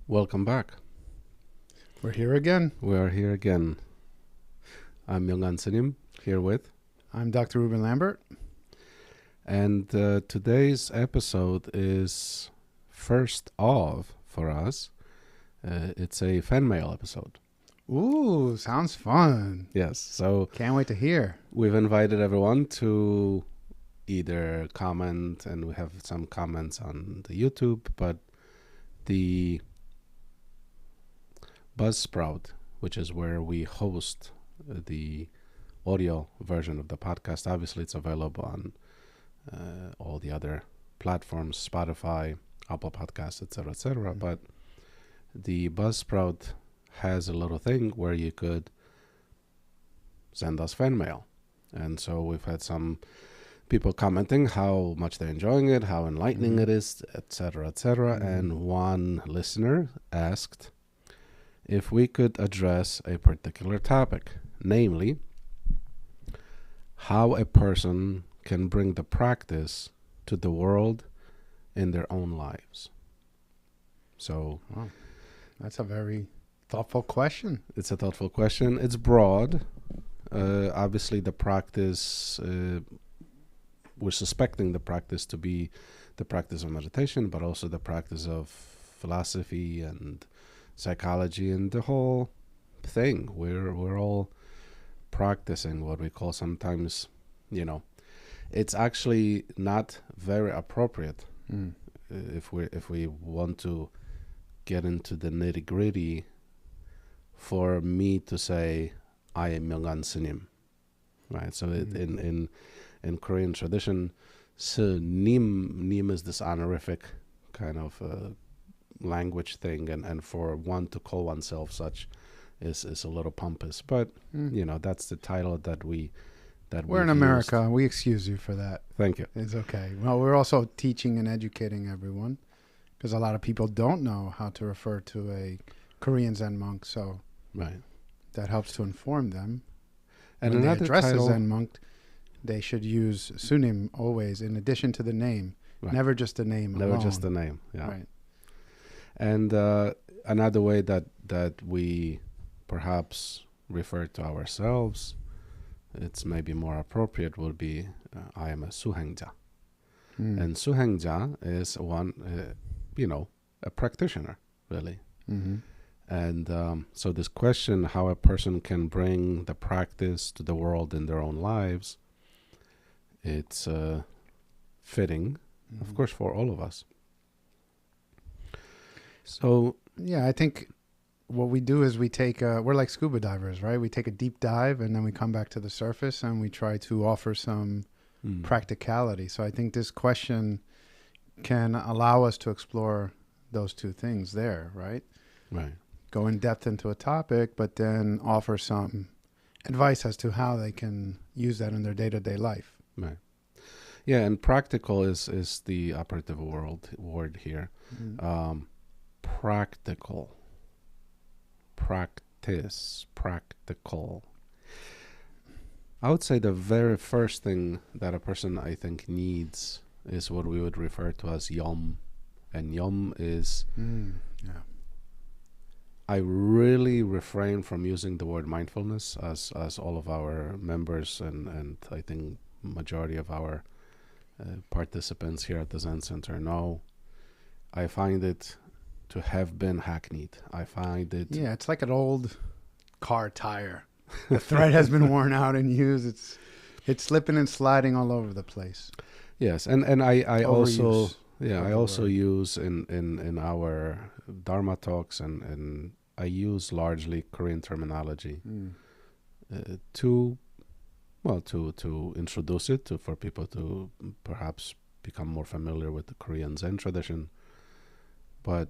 Welcome back. We're here again. We are here again. I'm MyongAhn Sunim, here with. I'm Dr. Ruben Lambert. And today's episode is first of, for us, it's a fan mail episode. Ooh, sounds fun. Yes, so Can't wait to hear. we've invited everyone to either comment, and we have some comments on the YouTube, but the Buzzsprout, which is where we host the audio version of the podcast. Obviously, it's available on all the other platforms, Spotify, Apple Podcasts, etc., etc. But the Buzzsprout has a little thing where you could send us fan mail. And so we've had some people commenting how much they're enjoying it, how enlightening it is, etc., etc. And one listener asked if we could address a particular topic, namely how a person can bring the practice to the world in their own lives. So Wow. That's a very thoughtful question. it's a thoughtful question. It's broad. Obviously, the practice, we're suspecting the practice to be the practice of meditation, but also the practice of philosophy and psychology and the whole thing. We're all practicing what we call sometimes, it's actually not very appropriate if we want to get into the nitty-gritty for me to say I am MyongAhn Sunim, right? So in Korean tradition, Sunim is this honorific kind of language thing, and for one to call oneself such is a little pompous, but that's the title that we're in America. We excuse you for that. Thank you. It's okay. Well, we're also teaching and educating everyone because a lot of people don't know how to refer to a Korean Zen monk, so Right. that helps to inform them. And when they another address title, a Zen monk, they should use Sunim always in addition to the name. Right. Never just the name never alone. just the name. Yeah. Right. And another way that we perhaps refer to ourselves, it's maybe more appropriate, would be I am a suhengja. And suhengja is one, a practitioner, really. Mm-hmm. And so this question, how a person can bring the practice to the world in their own lives, it's fitting, of course, for all of us. So Yeah, I think what we do is we take, we're like scuba divers, right? We take a deep dive and then we come back to the surface and we try to offer some practicality. So I think this question can allow us to explore those two things there, right? Right. Go in depth into a topic, but then offer some advice as to how they can use that in their day-to-day life. Right. Yeah, and practical is the operative word here. Practical. Practice. Practical. I would say the very first thing that a person, I think, needs is what we would refer to as yom. And yom is... Yeah. I really refrain from using the word mindfulness, as all of our members and I think majority of our participants here at the Zen Center know. I find it to have been hackneyed. I find it... Yeah, it's like an old car tire. The thread has been worn out and used. It's slipping and sliding all over the place. Yes, and I also... Yeah, I also word. use in our Dharma talks and I use largely Korean terminology to introduce it for people to perhaps become more familiar with the Korean Zen tradition. But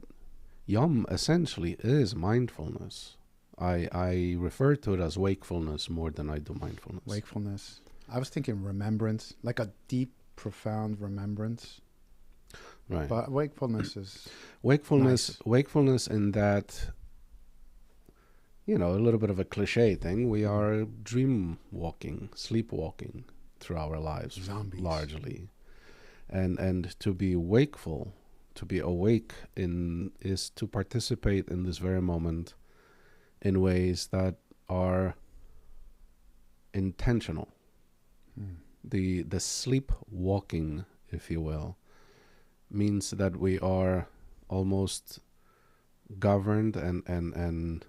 yom essentially is mindfulness. I refer to it as wakefulness more than I do mindfulness. Wakefulness. I was thinking remembrance, like a deep, profound remembrance. Right. But wakefulness is Wakefulness in that, a little bit of a cliche thing. We are dream walking, sleepwalking through our lives, zombies largely. And to be wakeful, to be awake is to participate in this very moment in ways that are intentional. The sleepwalking, if you will, means that we are almost governed and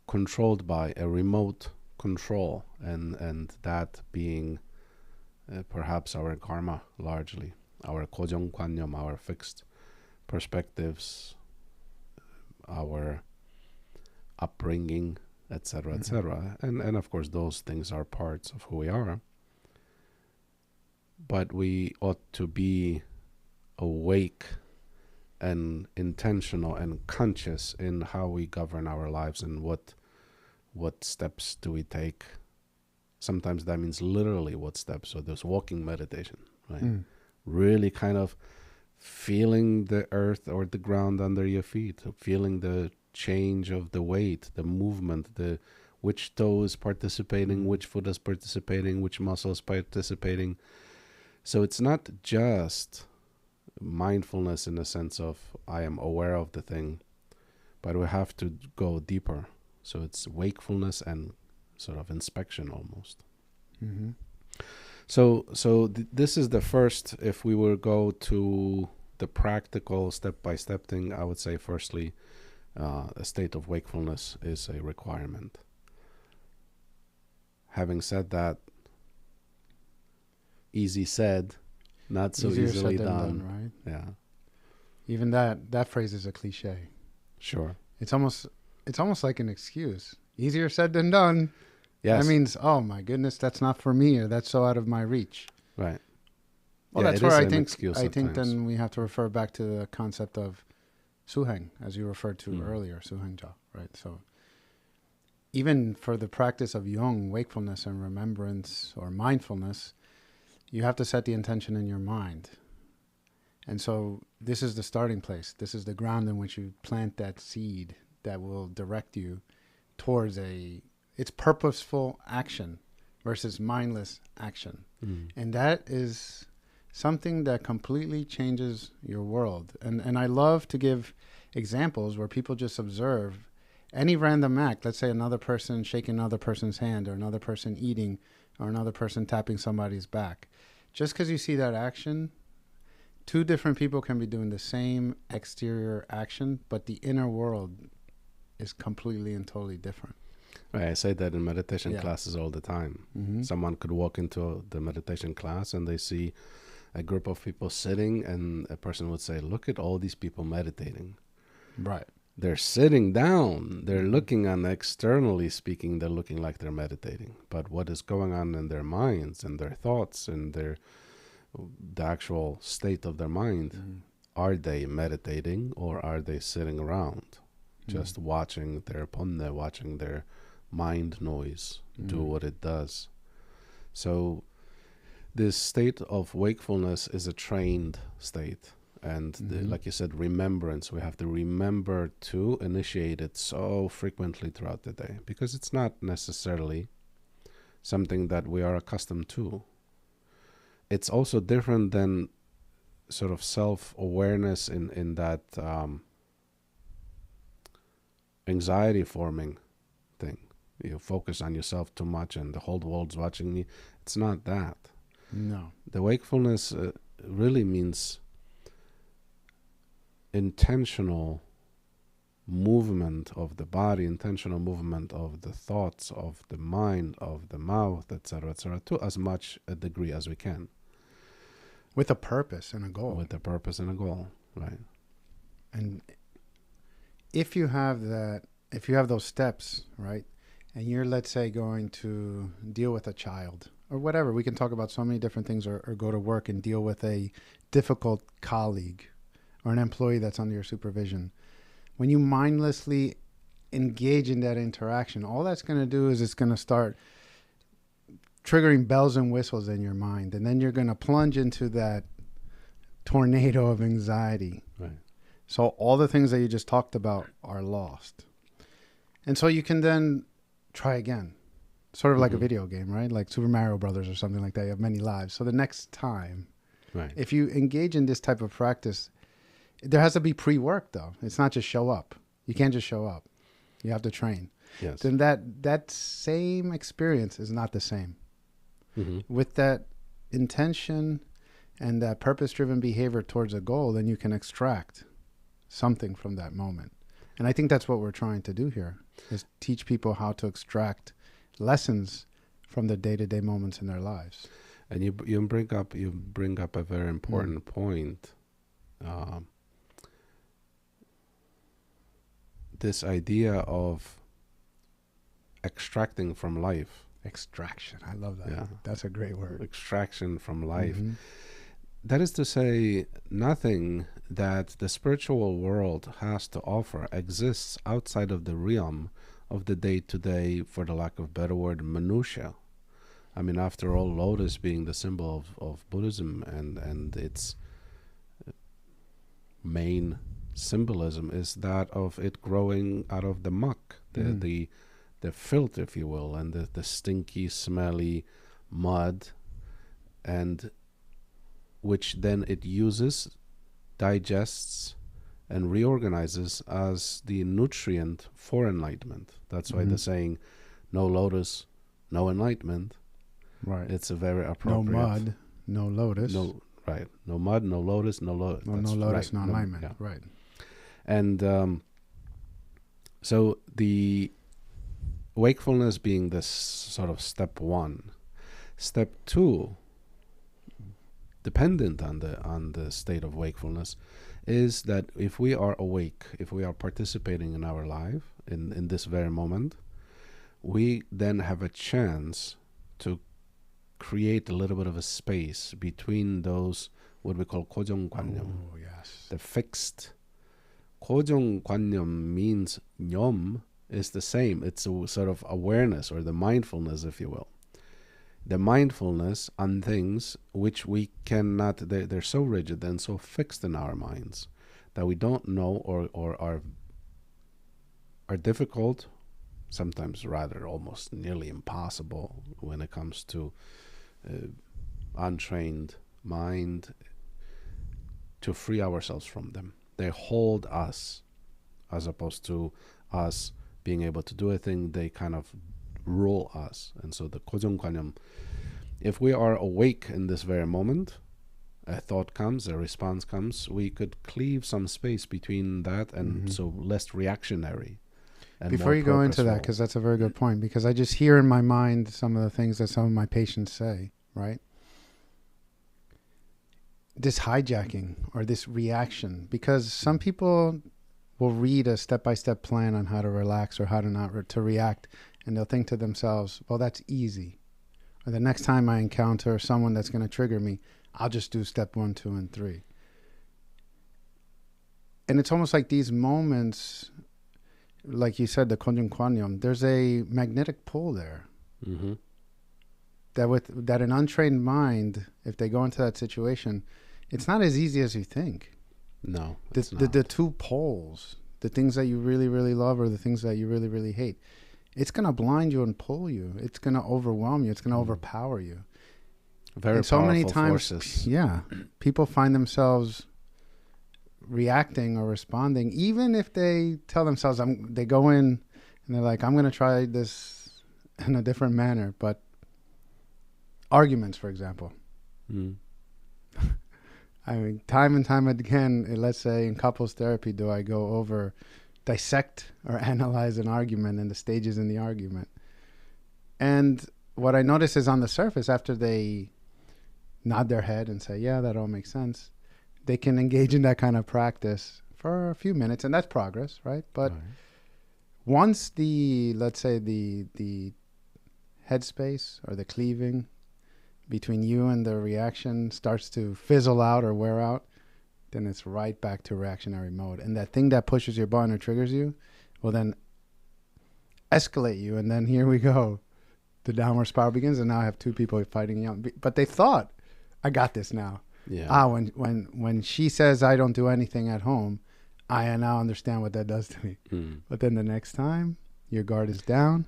controlled by a remote control, and that being perhaps our karma, largely our 고정관념, our fixed perspectives, our upbringing, etc., etc. And of course those things are parts of who we are, but we ought to be awake and intentional and conscious in how we govern our lives and what steps do we take. Sometimes that means literally what steps. So there's walking meditation, right? Really kind of feeling the earth or the ground under your feet, feeling the change of the weight, the movement, which toe is participating, which foot is participating, which muscle is participating. So it's not just mindfulness in the sense of I am aware of the thing, but we have to go deeper. So it's wakefulness and sort of inspection almost. So this is the first. If we were go to the practical step-by-step thing, I would say firstly, a state of wakefulness is a requirement. Having said that, easy said, not so easier easily said than done. right? Yeah, Even that phrase is a cliche. sure. It's almost like an excuse. Easier said than done. Yes, That means, oh my goodness, that's not for me, or that's so out of my reach. right. Well, Yeah, that's it where is I an think excuse I at think times. then we have to refer back to the concept of suheng, as you referred to earlier, suhengja, right? So even for the practice of yong, wakefulness and remembrance or mindfulness, you have to set the intention in your mind. And so this is the starting place. This is the ground in which you plant that seed that will direct you towards it's purposeful action versus mindless action. And that is something that completely changes your world. And I love to give examples where people just observe any random act. Let's say another person shaking another person's hand, or another person eating, or another person tapping somebody's back. Just because you see that action, two different people can be doing the same exterior action, but the inner world is completely and totally different. Right, I say that in meditation Yeah. classes all the time. Mm-hmm. Someone could walk into the meditation class and they see a group of people sitting, and a person would say, look at all these people meditating. Right. They're sitting down. They're looking on, externally speaking, they're looking like they're meditating. But what is going on in their minds and their thoughts and the actual state of their mind? Are they meditating, or are they sitting around just watching their ponne, watching their mind noise do what it does? So this state of wakefulness is a trained state. And like you said, remembrance. We have to remember to initiate it so frequently throughout the day, because it's not necessarily something that we are accustomed to. It's also different than sort of self-awareness in that anxiety forming thing. You focus on yourself too much and the whole world's watching me. It's not that. No. The wakefulness really means intentional movement of the body, intentional movement of the thoughts, of the mind, of the mouth, etc., to as much a degree as we can. With a purpose and a goal. With a purpose and a goal, right? And if you have those steps, right, and you're, let's say, going to deal with a child or whatever, we can talk about so many different things, or go to work and deal with a difficult colleague or an employee that's under your supervision. When you mindlessly engage in that interaction, all that's going to do is it's going to start triggering bells and whistles in your mind. And then you're going to plunge into that tornado of anxiety. Right. So all the things that you just talked about are lost. And so you can then try again. Sort of like a video game, right? Like Super Mario Brothers or something like that. You have many lives. So the next time, Right. if you engage in this type of practice, there has to be pre-work though. It's not just show up. You can't just show up. You have to train. Yes. Then that same experience is not the same. With that intention and that purpose-driven behavior towards a goal, then you can extract something from that moment. And I think that's what we're trying to do here, is teach people how to extract lessons from the day-to-day moments in their lives. And you bring up a very important point. This idea of extracting from life. Extraction. I love that. Yeah. That's a great word. Extraction from life. That is to say, nothing that the spiritual world has to offer exists outside of the realm of the day-to-day, for the lack of better word, minutia. I mean, after all, lotus being the symbol of Buddhism and its main symbolism is that of it growing out of the muck, the filth, if you will, and the stinky, smelly mud, and which then it uses, digests, and reorganizes as the nutrient for enlightenment. That's why the saying, no lotus, no enlightenment. Right. It's a very appropriate. No mud, no lotus. No, right. No mud, no lotus, no lotus. No lotus, right. No enlightenment. Yeah. Right. And so the wakefulness being this sort of step one. Step two, dependent on the state of wakefulness, is that if we are awake, if we are participating in our life in this very moment, we then have a chance to create a little bit of a space between those, what we call 고정관념. Oh, yes. The fixed. 고정관념 means nyom is the same. It's a sort of awareness or the mindfulness, if you will. The mindfulness on things which we cannot, they're so rigid and so fixed in our minds that we don't know or are difficult, sometimes rather almost nearly impossible when it comes to untrained mind, to free ourselves from them. They hold us as opposed to us being able to do a thing. They kind of rule us. And so the 고정관념, if we are awake in this very moment, a thought comes, a response comes, we could cleave some space between that and so less reactionary. And before you go into that, because that's a very good point, because I just hear in my mind some of the things that some of my patients say, right? This hijacking or this reaction, because some people will read a step-by-step plan on how to relax or how to not to react, and they'll think to themselves, well, that's easy. Or the next time I encounter someone that's going to trigger me, I'll just do step 1, 2, and 3. And it's almost like these moments, like you said, the konjunkwanyam, there's a magnetic pull there. That an untrained mind, if they go into that situation, it's not as easy as you think. No, the two poles, the things that you really, really love or the things that you really, really hate, it's going to blind you and pull you. It's going to overwhelm you. It's going to overpower you. Very and so powerful many times, forces. Yeah, people find themselves reacting or responding, even if they tell themselves, they go in and they're like, I'm going to try this in a different manner. But arguments, for example. I mean, time and time again, let's say in couples therapy, do I go over, dissect or analyze an argument and the stages in the argument. And what I notice is on the surface, after they nod their head and say, yeah, that all makes sense, they can engage in that kind of practice for a few minutes, and that's progress, right? But once let's say the headspace or the cleaving between you and the reaction starts to fizzle out or wear out, then it's right back to reactionary mode. And that thing that pushes your button or triggers you will then escalate you. And then here we go. The downward spiral begins, and now I have two people fighting out. But they thought, I got this now. Yeah. When she says I don't do anything at home, I now understand what that does to me. But then the next time your guard is down,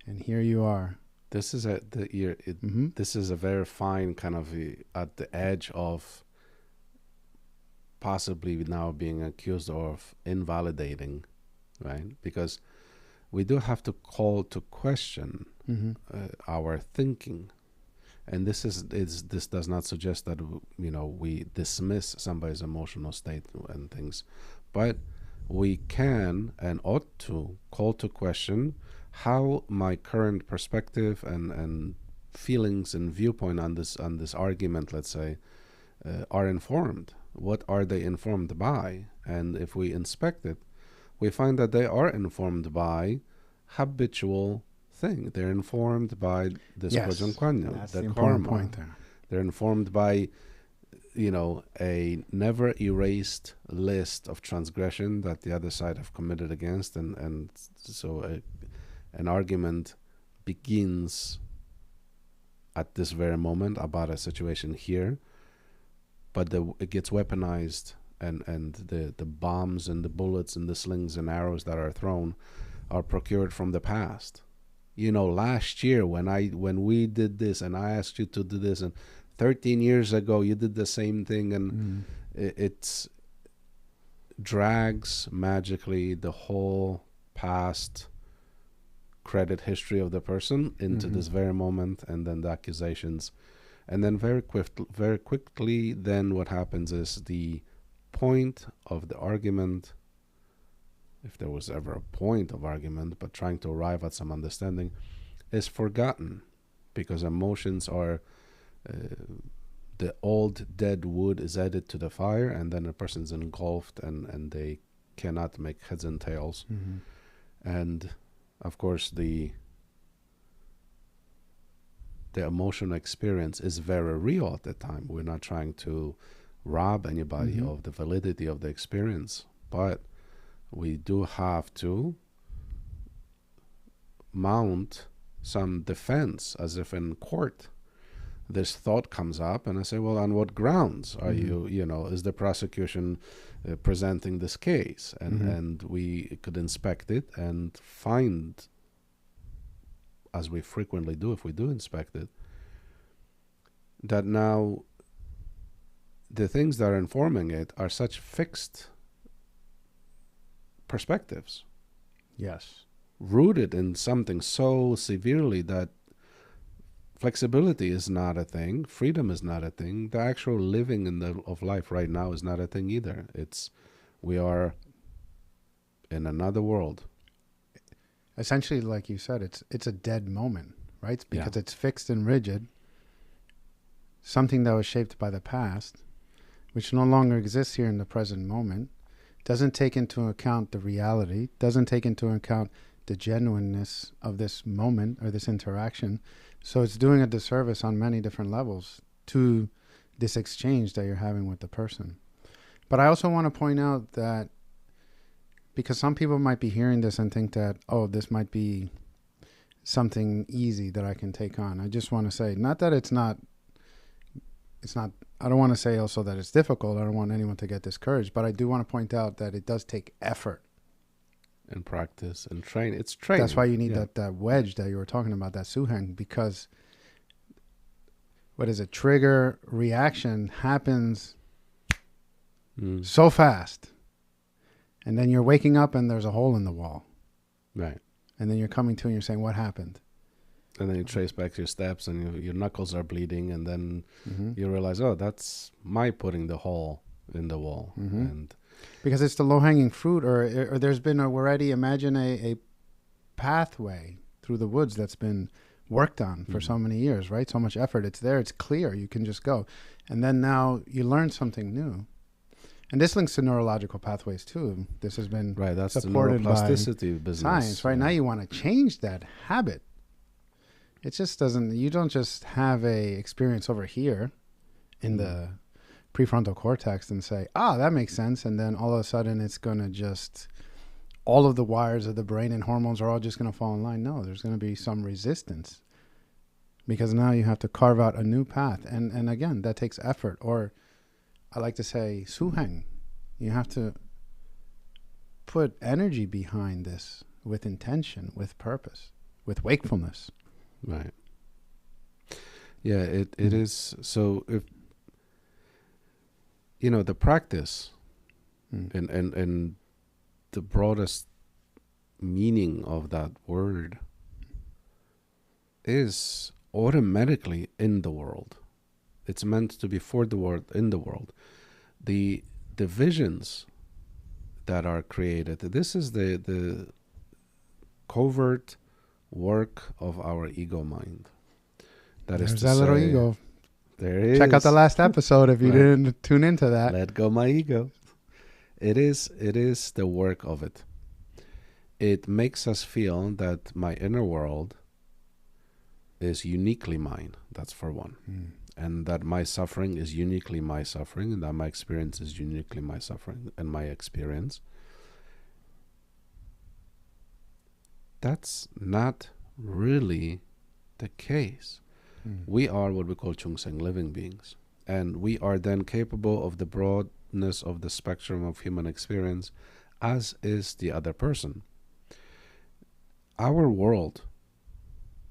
and here you are. This is this is a very fine kind of at the edge of possibly now being accused of invalidating, right? Because we do have to call to question our thinking, and this does not suggest that we dismiss somebody's emotional state and things, but we can and ought to call to question how my current perspective and feelings and viewpoint on this argument, let's say, are informed. What are they informed by? And if we inspect it, we find that they are informed by habitual thing. They're informed by this prajnakwanya, that's the the karma. important point there. They're informed by a never erased list of transgression that the other side have committed against, and so an argument begins at this very moment about a situation here, but it gets weaponized, and the bombs and the bullets and the slings and arrows that are thrown are procured from the past. Last year when we did this, and I asked you to do this, and 13 years ago you did the same thing, and it drags magically the whole past credit history of the person into this very moment, and then the accusations, and then very quickly then what happens is the point of the argument, if there was ever a point of argument, but trying to arrive at some understanding, is forgotten, because emotions are the old dead wood is added to the fire, and then a person's engulfed, and they cannot make heads and tails. And of course the emotional experience is very real at the time. We're not trying to rob anybody of the validity of the experience, but we do have to mount some defense, as if in court this thought comes up, and I say, well, on what grounds are you is the prosecution presenting this case? And we could inspect it and find, as we frequently do if we do inspect it, that now the things that are informing it are such fixed perspectives. Yes. Rooted in something so severely that flexibility is not a thing, freedom is not a thing, the actual living of life right now is not a thing either. We are in another world. Essentially, like you said, it's a dead moment, right? Because it's fixed and rigid. Something that was shaped by the past, which no longer exists here in the present moment, doesn't take into account the reality, doesn't take into account the genuineness of this moment or this interaction. So it's doing a disservice on many different levels to this exchange that you're having with the person. But I also want to point out that, because some people might be hearing this and think that, oh, this might be something easy that I can take on. I just want to say, not that it's not, I don't want to say also that it's difficult. I don't want anyone to get discouraged, but I do want to point out that it does take effort. And practice and train. It's training. That's why you need that wedge that you were talking about, that suheng, because what is it? Trigger reaction happens so fast. And then you're waking up and there's a hole in the wall. Right. And then you're coming to and you're saying, what happened? And then you trace back your steps, and your knuckles are bleeding, and then you realize, oh, that's my putting the hole in the wall. And because it's the low-hanging fruit, or there's been already, imagine a pathway through the woods that's been worked on for so many years, right? So much effort. It's there. It's clear. You can just go. And then now you learn something new. And this links to neurological pathways too. This has been that's supported the neuroplasticity business. Science. Right now you want to change that habit. It just doesn't, you don't just have a experience over here in the prefrontal cortex and say, that makes sense. And then all of a sudden it's going to just, all of the wires of the brain and hormones are all just going to fall in line. No, there's going to be some resistance, because now you have to carve out a new path. And again, that takes effort. Or I like to say, suheng. You have to put energy behind this with intention, with purpose, with wakefulness. Right. Yeah, it is. So if, the practice and the broadest meaning of that word is automatically in the world. It's meant to be for the world, in the world. The visions that are created, this is the covert work of our ego mind. There's that little ego. There is. Check out the last episode if you didn't tune into that. Let go my ego. It is the work of it. It makes us feel that my inner world is uniquely mine. That's for one. And that my suffering is uniquely my suffering, and that my experience is uniquely my suffering and my experience. That's not really the case. We are what we call Chungseng, living beings. And we are then capable of the broadness of the spectrum of human experience, as is the other person. Our world,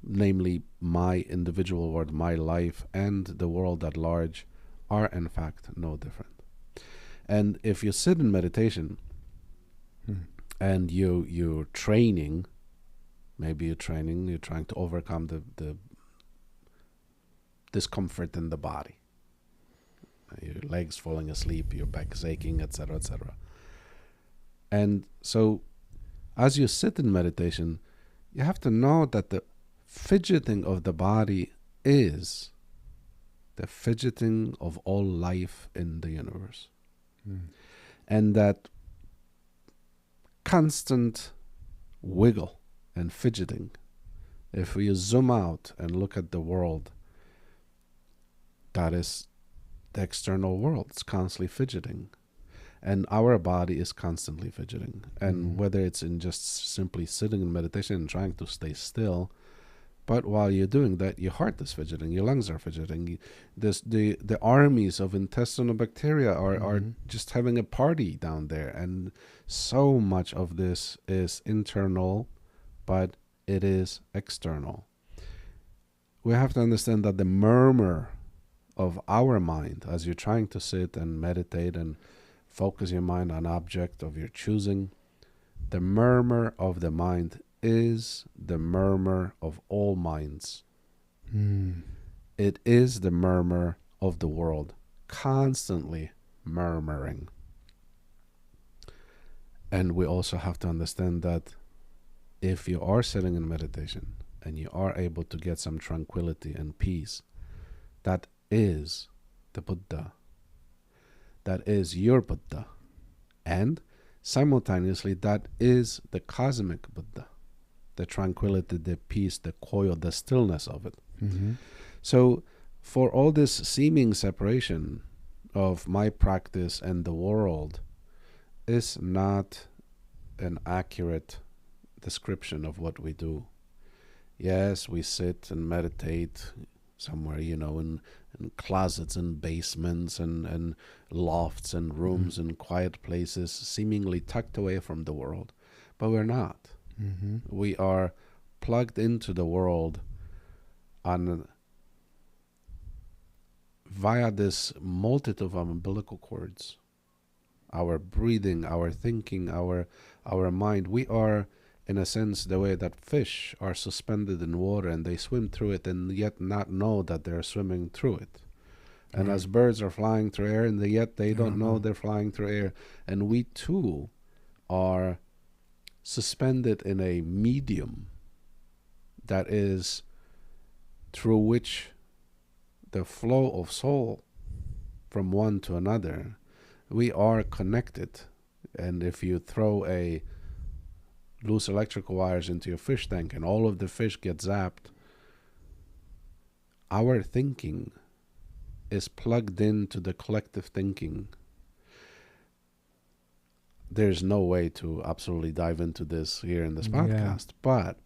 namely my individual world, my life, and the world at large, are in fact no different. And if you sit in meditation and you're training, maybe you're trying to overcome the discomfort in the body, your legs falling asleep, your back is aching, etc., etc. And so as you sit in meditation, you have to know that the fidgeting of the body is the fidgeting of all life in the universe. And that constant wiggle and fidgeting, if we zoom out and look at the world, that is the external world. It's constantly fidgeting. And our body is constantly fidgeting. And whether it's in just simply sitting in meditation and trying to stay still, but while you're doing that, your heart is fidgeting, your lungs are fidgeting. The armies of intestinal bacteria are just having a party down there. And so much of this is internal, but it is external. We have to understand that the murmur of our mind, as you're trying to sit and meditate and focus your mind on object of your choosing, the murmur of the mind is the murmur of all minds. It is the murmur of the world, constantly murmuring. And we also have to understand that if you are sitting in meditation and you are able to get some tranquility and peace, that is the Buddha. That is your Buddha. And simultaneously, that is the cosmic Buddha. The tranquility, the peace, the koyo, the stillness of it. So for all this seeming separation of my practice and the world is not an accurate description of what we do. Yes, we sit and meditate somewhere, in closets and basements and lofts and rooms and quiet places, seemingly tucked away from the world. But we're not. We are plugged into the world via this multitude of umbilical cords. Our breathing, our thinking, our mind. We are, in a sense, the way that fish are suspended in water and they swim through it and yet not know that they're swimming through it. And as birds are flying through air and yet they don't know they're flying through air. And we too are suspended in a medium that is through which the flow of soul from one to another, we are connected. And if you throw a loose electrical wires into your fish tank and all of the fish get zapped, our thinking is plugged into the collective thinking. There's no way to absolutely dive into this here in this podcast, but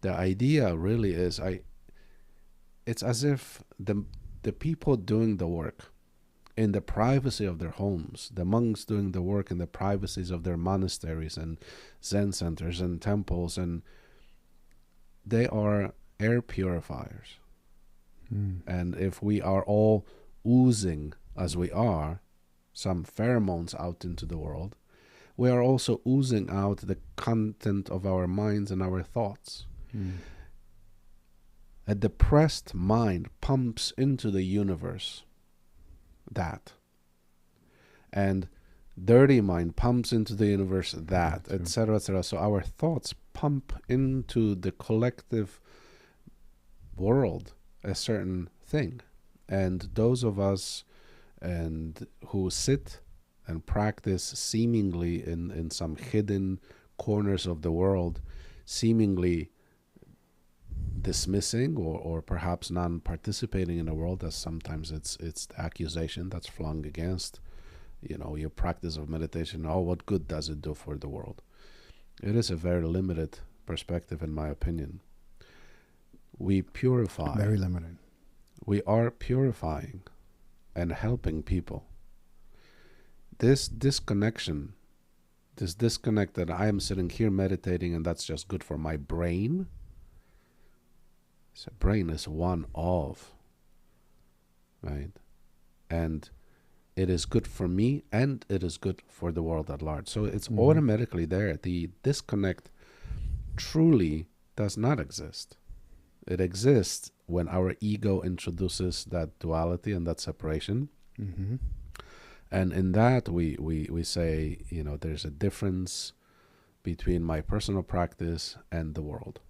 the idea really is, it's as if the people doing the work in the privacy of their homes, the monks doing the work in the privacies of their monasteries and Zen centers and temples, and they are air purifiers. And if we are all oozing, as we are, some pheromones out into the world, we are also oozing out the content of our minds and our thoughts. A depressed mind pumps into the universe that. And dirty mind pumps into the universe that, etc., etc. So our thoughts pump into the collective world a certain thing. And those of us who sit and practice seemingly in some hidden corners of the world, seemingly dismissing or perhaps non-participating in the world, as sometimes it's the accusation that's flung against, your practice of meditation. Oh, what good does it do for the world? It is a very limited perspective, in my opinion. We purify. Very limited. We are purifying and helping people. This disconnect that I am sitting here meditating and that's just good for my brain. So brain is one of, right? And it is good for me and it is good for the world at large. So it's automatically there. The disconnect truly does not exist. It exists when our ego introduces that duality and that separation. And in that we say, there's a difference between my personal practice and the world.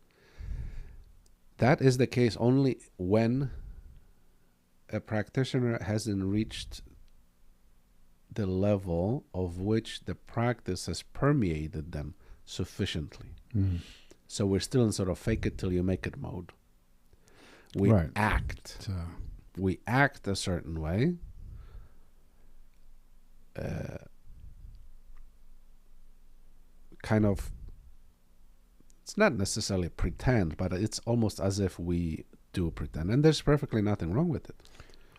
That is the case only when a practitioner hasn't reached the level of which the practice has permeated them sufficiently. So we're still in sort of fake it till you make it mode. We act. We act a certain way. Kind of, it's not necessarily pretend, but it's almost as if we do pretend. And there's perfectly nothing wrong with it.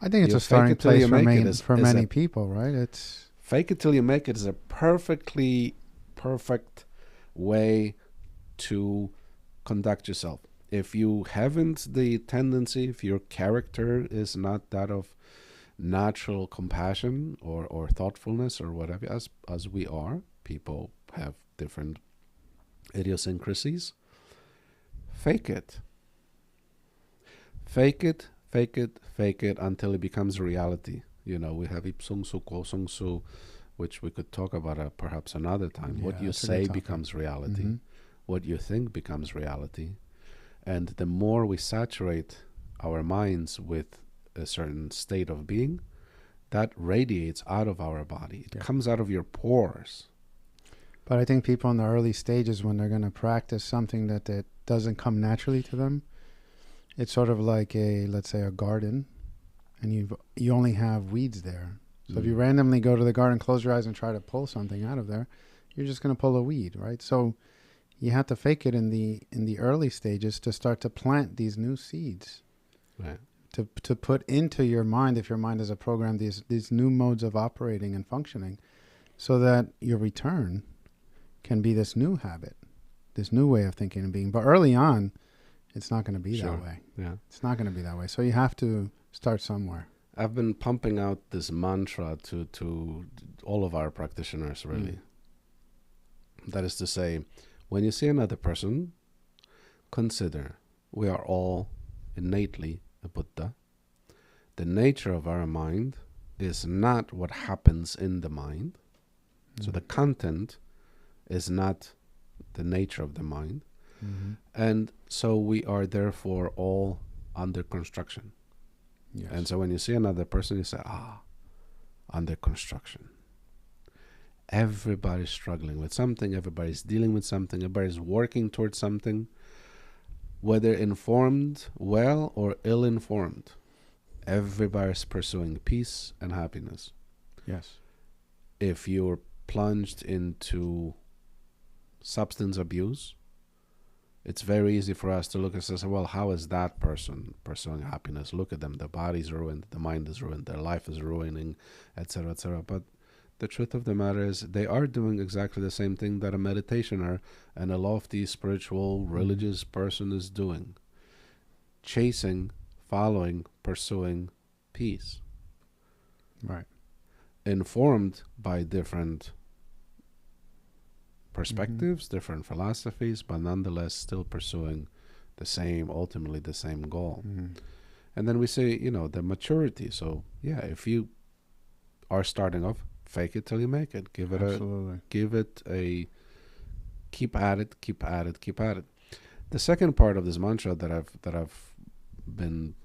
I think it's a starting place for many people, right? It's fake it till you make it is a perfectly perfect way to conduct yourself. If you haven't the tendency, if your character is not that of natural compassion or thoughtfulness or whatever, as we are, people have different idiosyncrasies. Fake it. Fake it, fake it, fake it until it becomes reality. We have ipsum su quo sum su, which we could talk about perhaps another time. What you say becomes reality. What you think becomes reality. And the more we saturate our minds with a certain state of being, that radiates out of our body. It comes out of your pores. But I think people in the early stages, when they're going to practice something that doesn't come naturally to them, it's sort of like let's say a garden, and you only have weeds there. So if you randomly go to the garden, close your eyes and try to pull something out of there, you're just going to pull a weed, right? So you have to fake it in the early stages to start to plant these new seeds. Right. To put into your mind, if your mind is a program, these new modes of operating and functioning, so that your return can be this new habit, this new way of thinking and being. But early on, it's not going to be that way. Yeah. It's not going to be that way. So you have to start somewhere. I've been pumping out this mantra to all of our practitioners, really. That is to say, when you see another person, consider we are all innately a Buddha. The nature of our mind is not what happens in the mind. So the content is not the nature of the mind. And so we are therefore all under construction. Yes. And so when you see another person, you say, under construction. Everybody's struggling with something. Everybody's dealing with something. Everybody's working towards something. Whether informed well or ill-informed, everybody's pursuing peace and happiness. Yes. If you're plunged into substance abuse, it's very easy for us to look and say, well, how is that person pursuing happiness? Look at them. Their body's ruined. The mind is ruined. Their life is ruining, etc., etc. But the truth of the matter is they are doing exactly the same thing that a meditationer and a lofty, spiritual, religious person is doing. Chasing, following, pursuing peace. Right. Informed by different perspectives, different philosophies, but nonetheless still pursuing ultimately the same goal. And then we say, the maturity. So yeah, if you are starting off, fake it till you make it. Keep at it, keep at it, keep at it. The second part of this mantra that I've been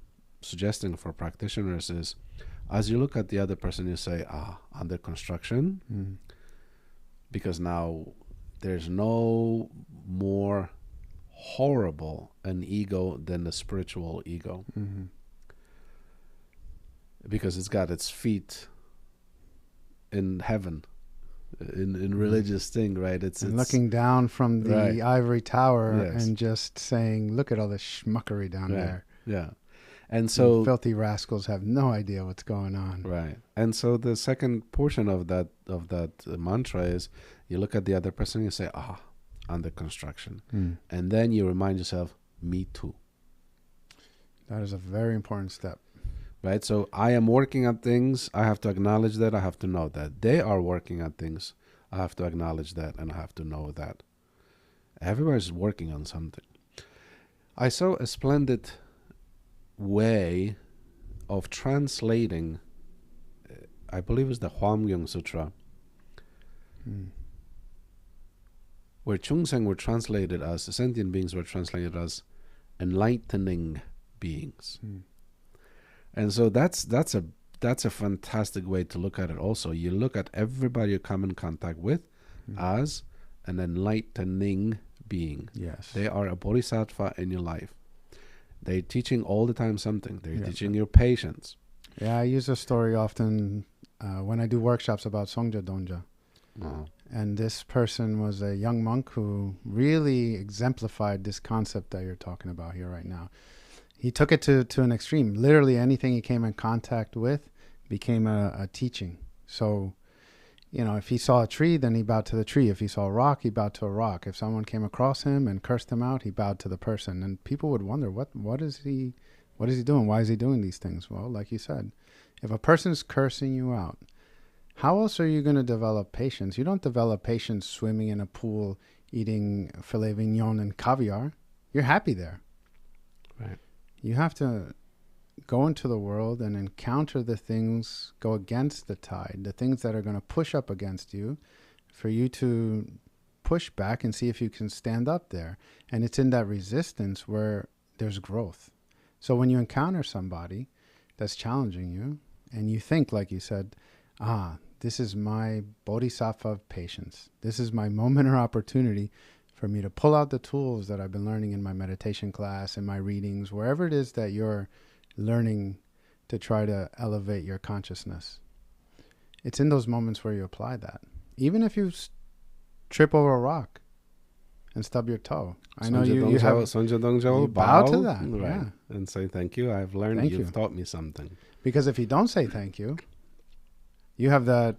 suggesting for practitioners is, as you look at the other person, you say, under construction, because now there's no more horrible an ego than the spiritual ego, because it's got its feet in heaven, in religious thing, right? It's looking down from the ivory tower, yes, and just saying, look at all this schmuckery down there. Yeah. And so filthy rascals have no idea what's going on. Right. And so the second portion of that mantra is, you look at the other person, you say, under construction. And then you remind yourself, me too. That is a very important step. Right? So I am working at things. I have to acknowledge that. I have to know that. They are working at things. I have to acknowledge that, and I have to know that. Everybody's working on something. I saw a splendid way of translating, I believe it's the MyongAhn Sutra, where Chungseng were translated as, the sentient beings were translated as enlightening beings. And so that's a fantastic way to look at it also. You look at everybody you come in contact with as an enlightening being. Yes. They are a bodhisattva in your life. They're teaching all the time something. They're teaching your patience. Yeah, I use a story often when I do workshops about Songja Donja. And this person was a young monk who really exemplified this concept that you're talking about here right now. He took it to an extreme. Literally anything he came in contact with became a teaching. So, if he saw a tree, then he bowed to the tree. If he saw a rock, he bowed to a rock. If someone came across him and cursed him out, he bowed to the person. And people would wonder, what is he doing? Why is he doing these things? Well, like you said, if a person's cursing you out, how else are you going to develop patience? You don't develop patience swimming in a pool, eating filet mignon and caviar. You're happy there. Right. You have to go into the world and encounter the things, go against the tide, the things that are going to push up against you, for you to push back and see if you can stand up there. And it's in that resistance where there's growth. So when you encounter somebody that's challenging you, and you think, like you said, this is my bodhisattva of patience. This is my moment or opportunity for me to pull out the tools that I've been learning in my meditation class, in my readings, wherever it is that you're learning to try to elevate your consciousness. It's in those moments where you apply that. Even if you trip over a rock and stub your toe. I know you have Songja Dongja, you bow to that. Right. Yeah. And say, thank you. I've learned. You've taught me something. Because if you don't say thank you, you have that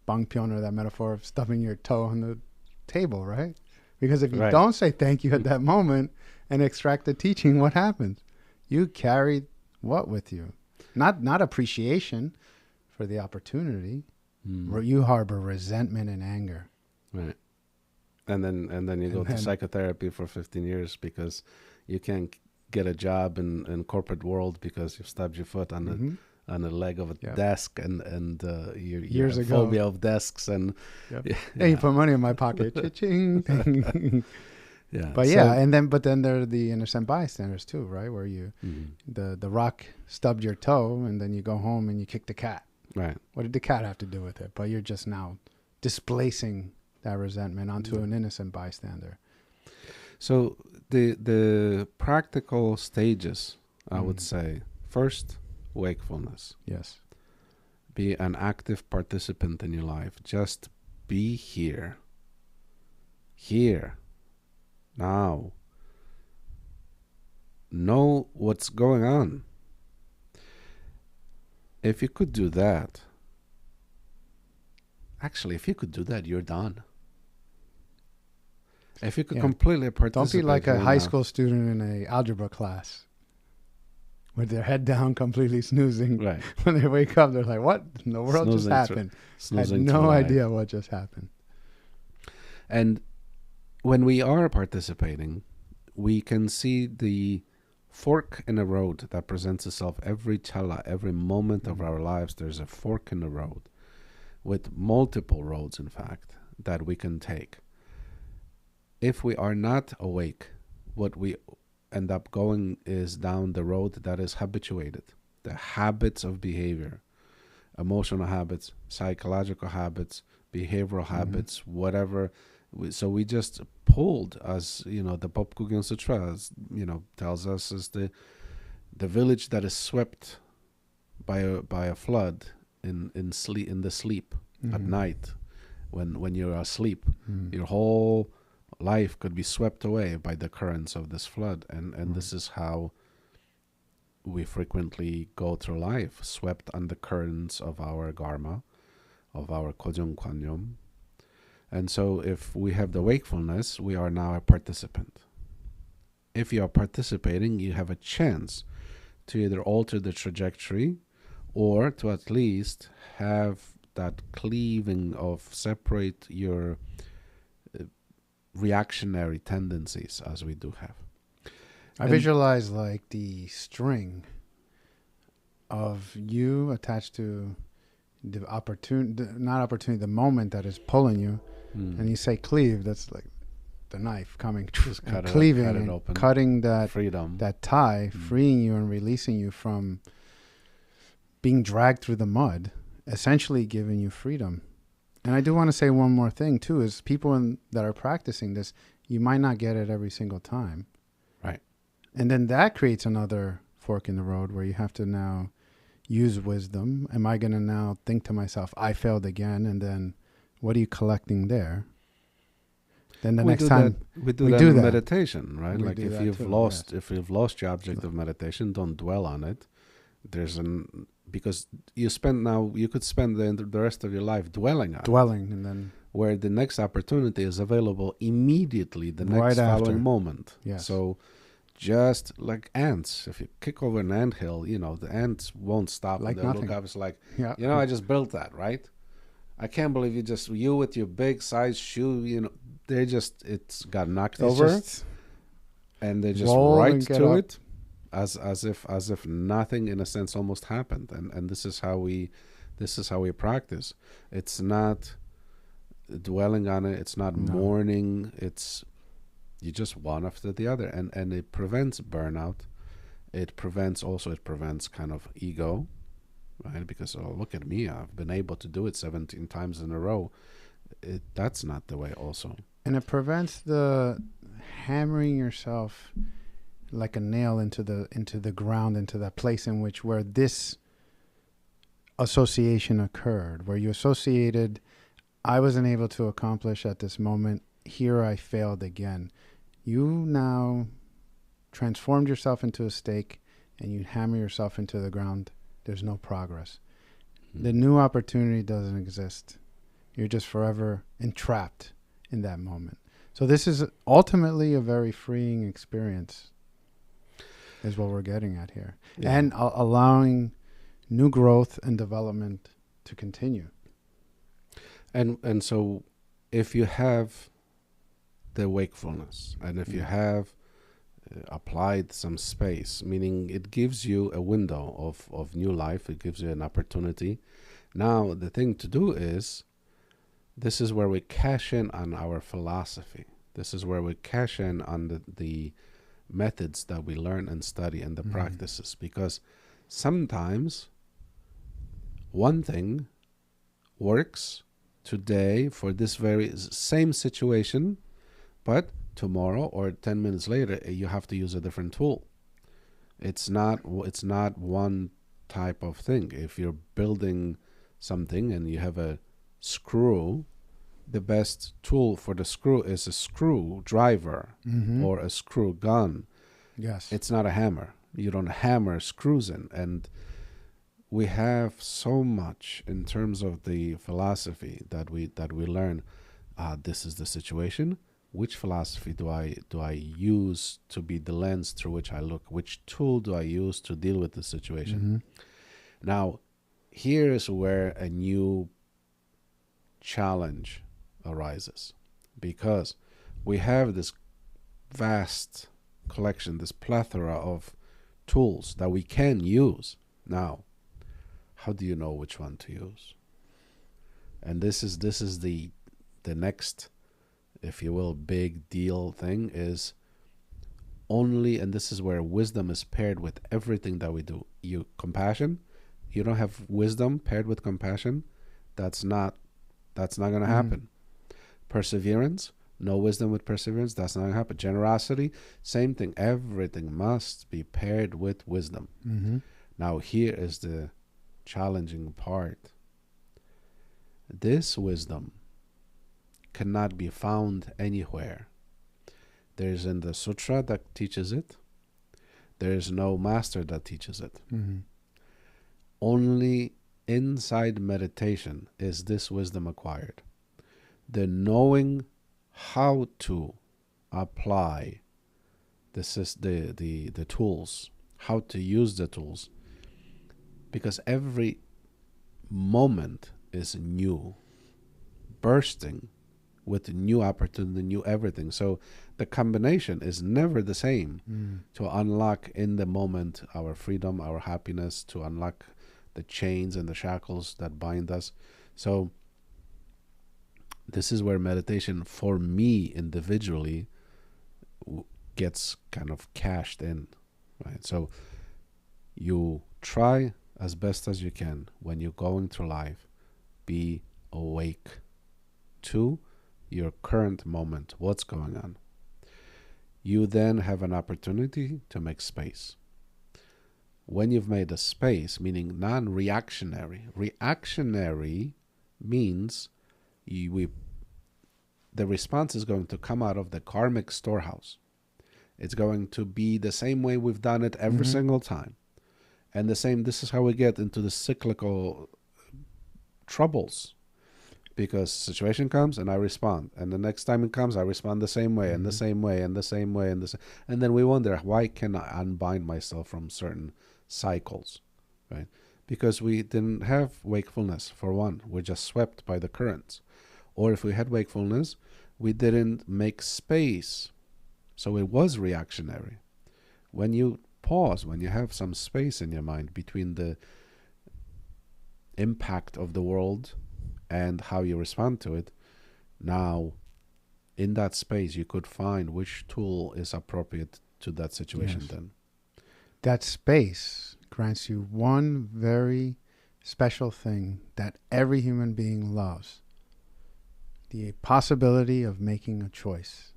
bangpyeon, or that metaphor of stubbing your toe on the table, right? Because if you don't say thank you at that moment and extract the teaching, what happens? You carry what with you? Not appreciation for the opportunity. Where you harbor resentment and anger. Right. And then you go to psychotherapy for 15 years because you can't get a job in corporate world because you've stubbed your foot on the leg of a desk and you have phobia of desks and hey, you put money in my pocket. Cha-ching. Yeah. But but then there are the innocent bystanders too, right? Where you the rock stubbed your toe and then you go home and you kick the cat. Right. What did the cat have to do with it? But you're just now displacing that resentment onto an innocent bystander. So the practical stages, I would say, first, wakefulness. Yes. Be an active participant in your life. Just be here. Here. Now. know what's going on. If you could do that, actually, if you could do that, you're done. If you could completely participate. Don't be like a right high now. school student in a algebra class with their head down, completely snoozing. Right. When they wake up, they're like, "What in the world just Snoozing happened?" I had Snoozing no through life. idea what just happened. And when we are participating, we can see the fork in the road that presents itself every chala, every moment of our lives. There's a fork in the road with multiple roads, in fact, that we can take. If we are not awake, what we end up going is down the road that is habituated. The habits of behavior, emotional habits, psychological habits, behavioral habits, whatever. So we just pulled, as the Pop Kugyan Sutra, tells us, is the village that is swept by a flood in the sleep at night, when you're asleep, your whole life could be swept away by the currents of this flood, and this is how we frequently go through life, swept on the currents of our karma, of our kojong kwanyom. And so if we have the wakefulness, we are now a participant. If you are participating, you have a chance to either alter the trajectory or to at least have that cleaving of separate your reactionary tendencies, as we do have. I visualize like the string of you attached to the the moment that is pulling you, and you say cleave. That's like the knife coming, Just and cut cleaving, it and open. cutting that Freedom. that tie, freeing you and releasing you from being dragged through the mud, essentially giving you freedom. And I do want to say one more thing too: is people that are practicing this, you might not get it every single time, Right. and then that creates another fork in the road where you have to now use wisdom. Am I going to now think to myself, I failed again? And then what are you collecting there? Then the next time we do that in meditation, right? Like if you've lost your object of meditation, don't dwell on it. Because you could spend the rest of your life dwelling on it. And then Where the next opportunity is available immediately, the next Right after. following moment. Yes. So just like ants, if you kick over an anthill, the ants won't stop. Like and they'll nothing. look up, it's like, Yeah. I just built that, right? I can't believe you with your big size shoe, it's got knocked over, and they just roll right and get to up. it, as if nothing in a sense almost happened. And this is how we practice. It's not dwelling on it. It's not mourning. It's you just one after the other, and it prevents burnout. It prevents kind of ego, right? Because look at me, I've been able to do it 17 times in a row. That's not the way also. And it prevents the hammering yourself like a nail into the ground, into that place in which where this association occurred, where you associated, I wasn't able to accomplish at this moment, here I failed again. You now transformed yourself into a stake and you hammer yourself into the ground. There's no progress. The new opportunity doesn't exist. You're just forever entrapped in that moment. So this is ultimately a very freeing experience, is what we're getting at here. Yeah. And allowing new growth and development to continue. And so if you have the wakefulness, and if you have applied some space, meaning it gives you a window of new life, it gives you an opportunity. Now the thing to do is, this is where we cash in on our philosophy. This is where we cash in on the methods that we learn and study and the practices. Because sometimes one thing works today for this very same situation, but tomorrow or 10 minutes later, you have to use a different tool. It's not one type of thing. If you're building something and you have a screw, the best tool for the screw is a screwdriver or a screw gun. Yes. It's not a hammer. You don't hammer screws in. And we have so much in terms of the philosophy that we learn. This is the situation. Which philosophy do I use to be the lens through which I look? Which tool do I use to deal with the situation? Mm-hmm. Now, here is where a new challenge arises, because we have this vast collection, this plethora of tools that we can use. Now, how do you know which one to use? And this is the next, if you will, big deal thing is only, and this is where wisdom is paired with everything that we do. Compassion, you don't have wisdom paired with compassion, that's not going to happen. Perseverance, no wisdom with perseverance, that's not going to happen. Generosity, same thing. Everything must be paired with wisdom. Mm-hmm. Now, here is the challenging part. This wisdom cannot be found anywhere. There's in the sutra that teaches it. There's no master that teaches it. Mm-hmm. Only inside meditation is this wisdom acquired. The knowing how to apply the tools, how to use the tools, because every moment is new, bursting with new opportunity, new everything. So the combination is never the same to unlock in the moment our freedom, our happiness, to unlock the chains and the shackles that bind us. So this is where meditation, for me individually, gets kind of cashed in, right? So you try as best as you can when you're going through life, be awake to your current moment, what's going on. You then have an opportunity to make space. When you've made a space, meaning non-reactionary. Reactionary means the response is going to come out of the karmic storehouse. It's going to be the same way we've done it every single time. And this is how we get into the cyclical troubles. Because situation comes and I respond. And the next time it comes, I respond the same way and the same way and the same way. And then we wonder, why can I unbind myself from certain cycles, right? Because we didn't have wakefulness, for one. We're just swept by the currents. Or if we had wakefulness, we didn't make space. So it was reactionary. When you pause, when you have some space in your mind between the impact of the world and how you respond to it, now in that space you could find which tool is appropriate to that situation. Yes. Then that space grants you one very special thing that every human being loves: the possibility of making a choice.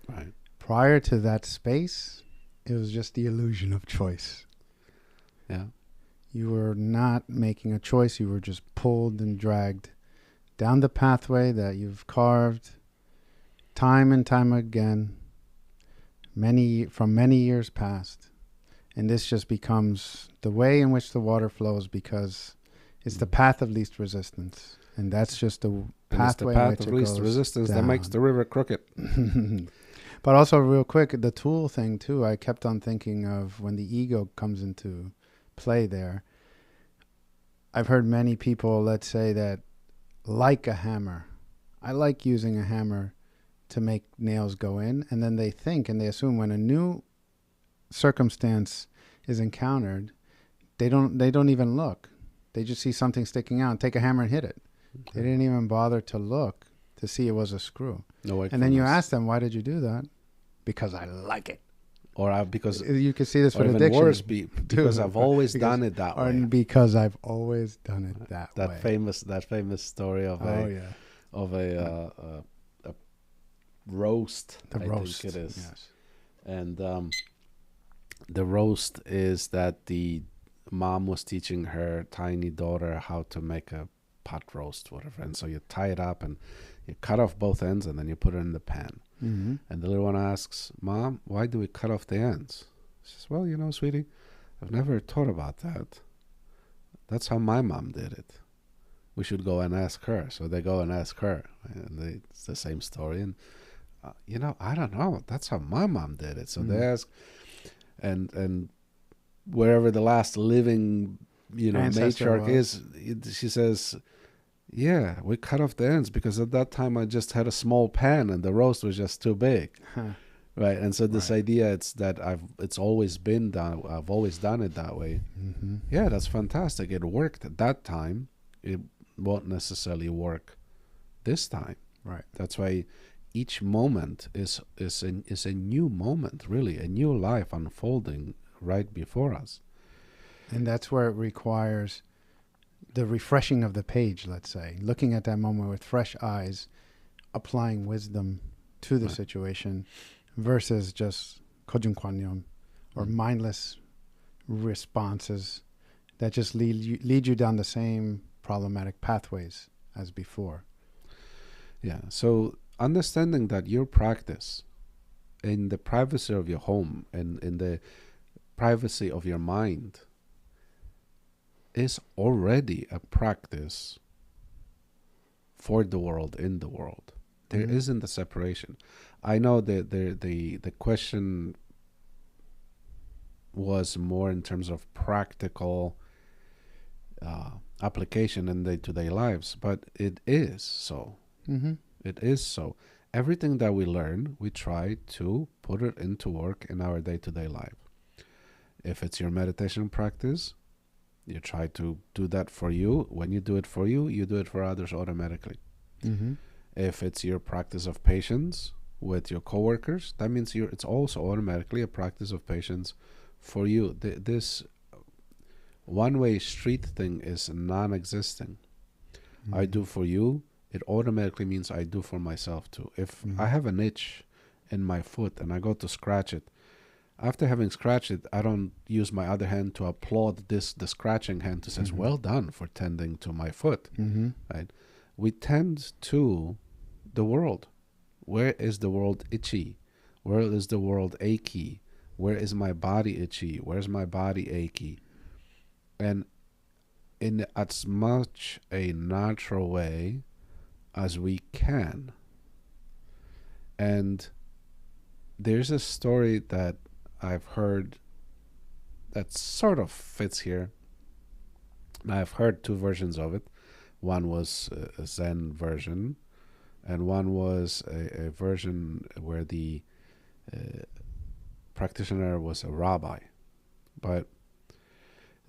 Right. Prior to that space, it was just the illusion of choice. Yeah. You were not making a choice. You were just pulled and dragged down the pathway that you've carved time and time again, from many years past. And this just becomes the way in which the water flows, because it's the path of least resistance. And that's just the pathway in which it goes. It's the path of least resistance that makes the river crooked. But also, real quick, the tool thing too, I kept on thinking of when the ego comes into play there. I've heard many people, let's say, that like a hammer. I like using a hammer to make nails go in. And then they think and they assume when a new circumstance is encountered, they don't even look. They just see something sticking out, take a hammer and hit it. Okay. They didn't even bother to look to see it was a screw. No, and then you ask them, why did you do that? Because I like it. Or because you can see this with addiction. Or worse, because I've always done it that way. Or because I've always done it that way. That famous story of a roast. The roast, think it is. Yes. And the roast is that the mom was teaching her tiny daughter how to make a pot roast, whatever. And so you tie it up and you cut off both ends and then you put it in the pan. Mm-hmm. And the little one asks, Mom, why do we cut off the ends? She says, well, sweetie, I've never thought about that. That's how my mom did it. We should go and ask her. So they go and ask her. And it's the same story. And, I don't know. That's how my mom did it. So they ask, and wherever the last living, Ancestor matriarch is, she says, yeah, we cut off the ends because at that time I just had a small pan and the roast was just too big. Right. And so this idea, it's that it's always been done. I've always done it that way. Mm-hmm. Yeah, that's fantastic. It worked at that time. It won't necessarily work this time. Right. That's why each moment is a new moment, really, a new life unfolding right before us. And that's where it requires the refreshing of the page, let's say, looking at that moment with fresh eyes, applying wisdom to the situation versus just kojunkwanyom or mindless responses that just lead you down the same problematic pathways as before. Yeah. So understanding that your practice in the privacy of your home and in the privacy of your mind is already a practice for the world, in the world. There isn't a separation. I know that the question was more in terms of practical application in day-to-day lives, but it is so. Mm-hmm. It is so. Everything that we learn, we try to put it into work in our day-to-day life. If it's your meditation practice, you try to do that for you. When you do it for you, you do it for others automatically. Mm-hmm. If it's your practice of patience with your coworkers, that means it's also automatically a practice of patience for you. This one-way street thing is non-existing. Mm-hmm. I do for you, it automatically means I do for myself too. If I have an itch in my foot and I go to scratch it, after having scratched it, I don't use my other hand to applaud the scratching hand to say, well done for tending to my foot. Mm-hmm. Right? We tend to the world. Where is the world itchy? Where is the world achy? Where is my body itchy? Where's my body achy? And in as much a natural way as we can. And there's a story that I've heard that sort of fits here. I've heard two versions of it. One was a Zen version, and one was a version where the practitioner was a rabbi. But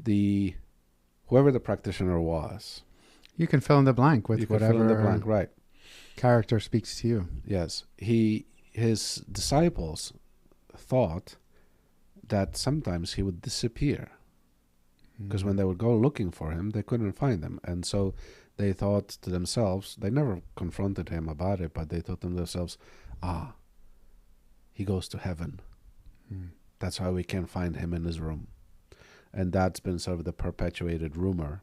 whoever the practitioner was, you can fill in the blank with whatever fill in the blank, right? Character speaks to you. Yes, his disciples thought that sometimes he would disappear, because when they would go looking for him, they couldn't find him. And so they thought to themselves, they never confronted him about it, but they thought to themselves, he goes to heaven. That's why we can't find him in his room. And that's been sort of the perpetuated rumor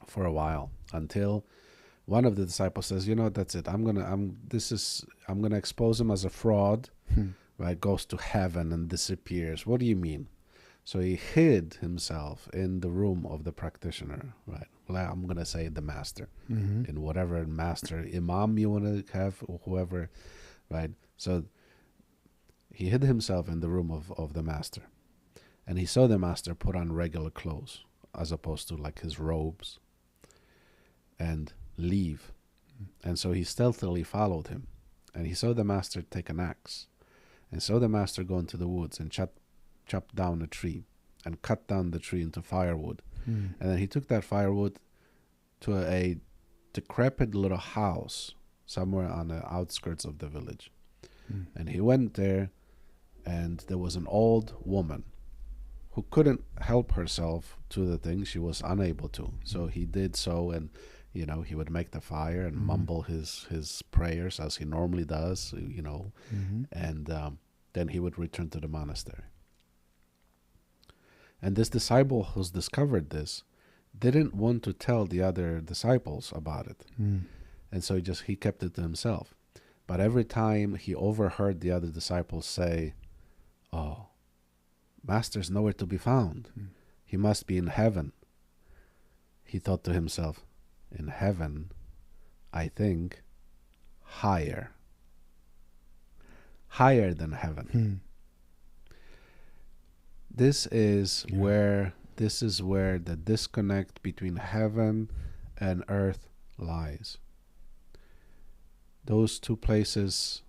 for a while, until one of the disciples says, that's it. I'm gonna expose him as a fraud, right? Goes to heaven and disappears. What do you mean? So he hid himself in the room of the practitioner, right? Well, I'm gonna say the master, in whatever master, imam you want to have, or whoever, right? So he hid himself in the room of the master, and he saw the master put on regular clothes as opposed to like his robes, and leave. And so he stealthily followed him, and he saw the master take an axe, and saw the master go into the woods and chop down a tree and cut down the tree into firewood. And then he took that firewood to a decrepit little house somewhere on the outskirts of the village. And he went there, and there was an old woman who couldn't help herself to the thing. She was unable to. So he did so, and he would make the fire and mumble his prayers as he normally does, and then he would return to the monastery. And this disciple who's discovered this didn't want to tell the other disciples about it. And so he kept it to himself. But every time he overheard the other disciples say, oh, Master's nowhere to be found. He must be in heaven. He thought to himself, in heaven, I think, higher. Higher than heaven. This is where the disconnect between heaven and earth lies. Those two places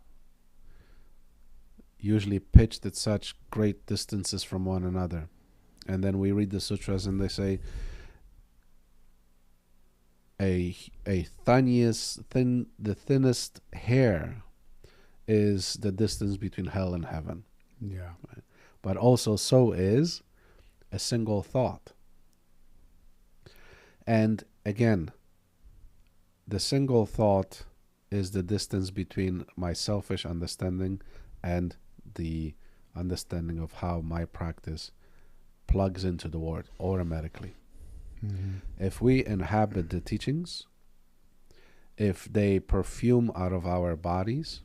usually pitched at such great distances from one another. And then we read the sutras and they say the thinnest hair is the distance between hell and heaven. Yeah. Right? But also so is a single thought. And again, the single thought is the distance between my selfish understanding and the understanding of how my practice plugs into the world automatically. If we inhabit the teachings, if they perfume out of our bodies,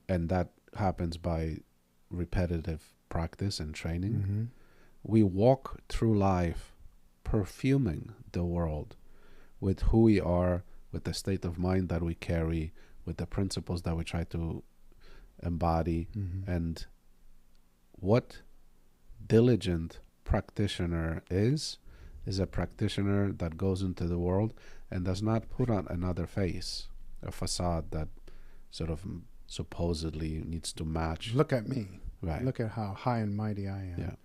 and that happens by repetitive practice and training, we walk through life perfuming the world with who we are, with the state of mind that we carry, with the principles that we try to embody. And what diligent practitioner is a practitioner that goes into the world and does not put on another face, a facade that sort of supposedly needs to match. Look at me. Right. Look at how high and mighty I am. Yeah.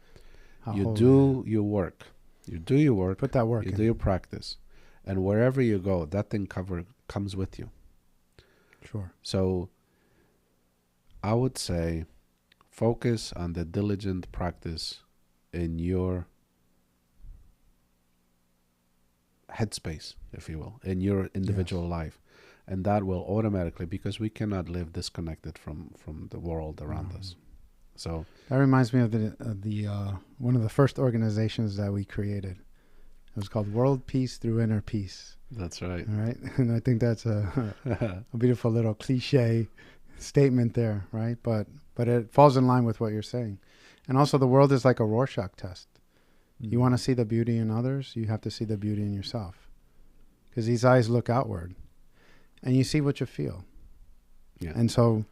How You holy do your work. You do your work. Put that work You in. do your practice. And wherever you go, that thing comes with you. Sure. So I would say focus on the diligent practice in your headspace, if you will, in your individual life. And that will automatically, because we cannot live disconnected from the world around us. So that reminds me of the one of the first organizations that we created. It was called World Peace Through Inner Peace. that's right. All right. And I think that's a beautiful little cliche statement there, right? But it falls in line with what you're saying. And also the world is like a Rorschach test. You want to see the beauty in others, you have to see the beauty in yourself. Because these eyes look outward. And you see what you feel. Yeah. And so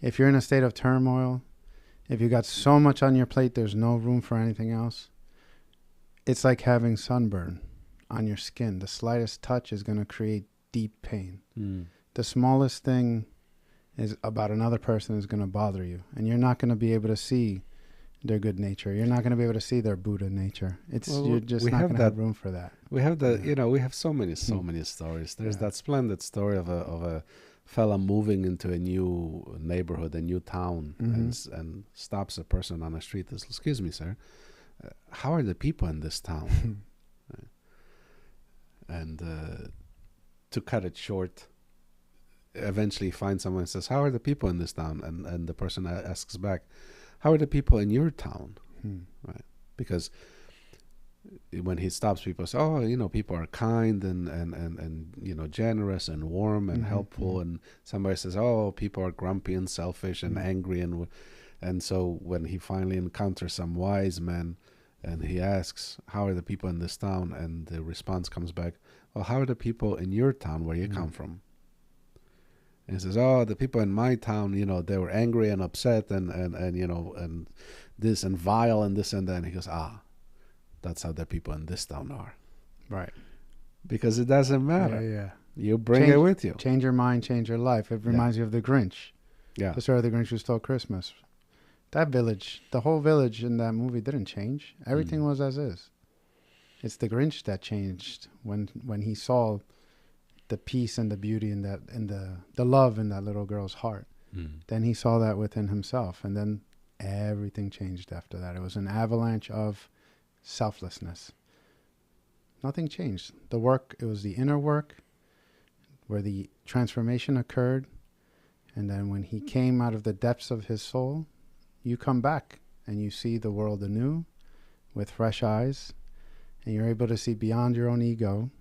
if you're in a state of turmoil, if you got so much on your plate, there's no room for anything else. It's like having sunburn on your skin. The slightest touch is going to create deep pain. The smallest thing is about another person is going to bother you. And you're not going to be able to see their good nature. You're not going to be able to see their Buddha nature. You're just not going to have room for that. We have we have so many stories. There's that splendid story of a fella moving into a new neighborhood, a new town, and stops a person on the street and says, "Excuse me, sir, how are the people in this town?" And to cut it short, eventually finds someone and says, "How are the people in this town?" And the person asks back, "How are the people in your town?" Right? Because when he stops, people say, "Oh, people are kind and generous and warm and helpful." And somebody says, "Oh, people are grumpy and selfish and angry." And so when he finally encounters some wise men and he asks, "How are the people in this town?" and the response comes back, "Well, how are the people in your town where you come from?" And he says, "Oh, the people in my town, they were angry and upset and this and vile and this and that." And he goes, that's how the people in this town are. Right. Because it doesn't matter. Yeah. You bring it with you. Change your mind, change your life. It reminds you of the Grinch. Yeah. The story of the Grinch Who Stole Christmas. That village, the whole village in that movie didn't change. Everything was as is. It's the Grinch that changed when he saw the peace and the beauty and the love in that little girl's heart. Then he saw that within himself, and then everything changed after that. It was an avalanche of selflessness. Nothing changed. The work, it was the inner work where the transformation occurred, and then when he came out of the depths of his soul, you come back and you see the world anew with fresh eyes, and you're able to see beyond your own ego.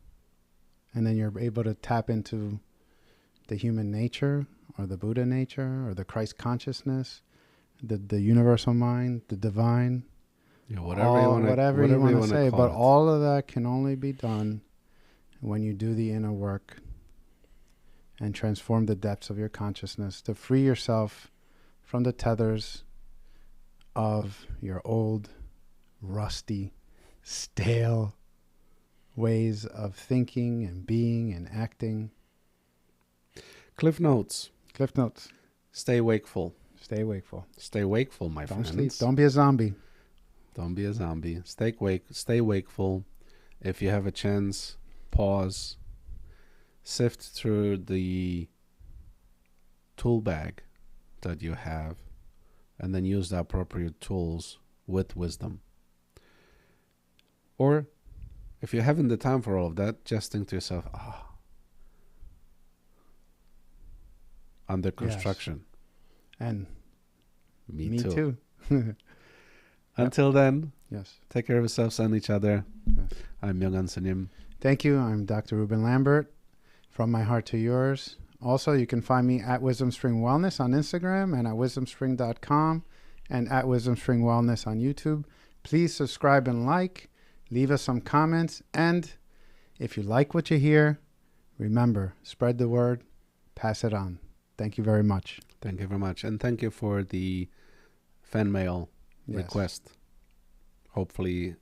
And then you're able to tap into the human nature or the Buddha nature or the Christ consciousness the universal mind, the divine, Yeah, whatever you want to say. call But it. all of that can only be done when you do the inner work and transform the depths of your consciousness to free yourself from the tethers of your old, rusty, stale ways of thinking and being and acting. Cliff notes. Cliff notes. Stay wakeful. Stay wakeful. Stay wakeful, my Don't friends. sleep. Don't be a zombie. Don't be a zombie. Stay wakeful. If you have a chance, pause. Sift through the tool bag that you have, and then use the appropriate tools with wisdom. Or if you're having the time for all of that, just think to yourself, under construction. Yes. And Me too. Until then, Yes. take care of yourselves and each other. Yes. I'm MyongAhn Sunim. Thank you. I'm Dr. Ruben Lambert, from my heart to yours. Also, you can find me at Wisdom Spring Wellness on Instagram and at wisdomspring.com and at Wisdom Spring Wellness on YouTube. Please subscribe and like. Leave us some comments. And if you like what you hear, remember, spread the word, pass it on. Thank you very much. Thank you very much. And thank you for the fan mail request. Hopefully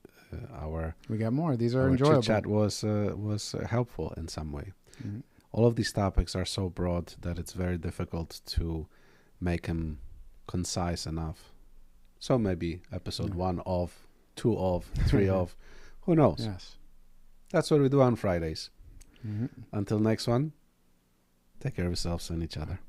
we got more. These are our enjoyable. chit-chat was helpful in some way. Mm-hmm. All of these topics are so broad that it's very difficult to make them concise enough. So maybe episode 1 of, 2 of, 3 of, who knows? Yes. That's what we do on Fridays. Mm-hmm. Until next one, take care of yourselves and each other.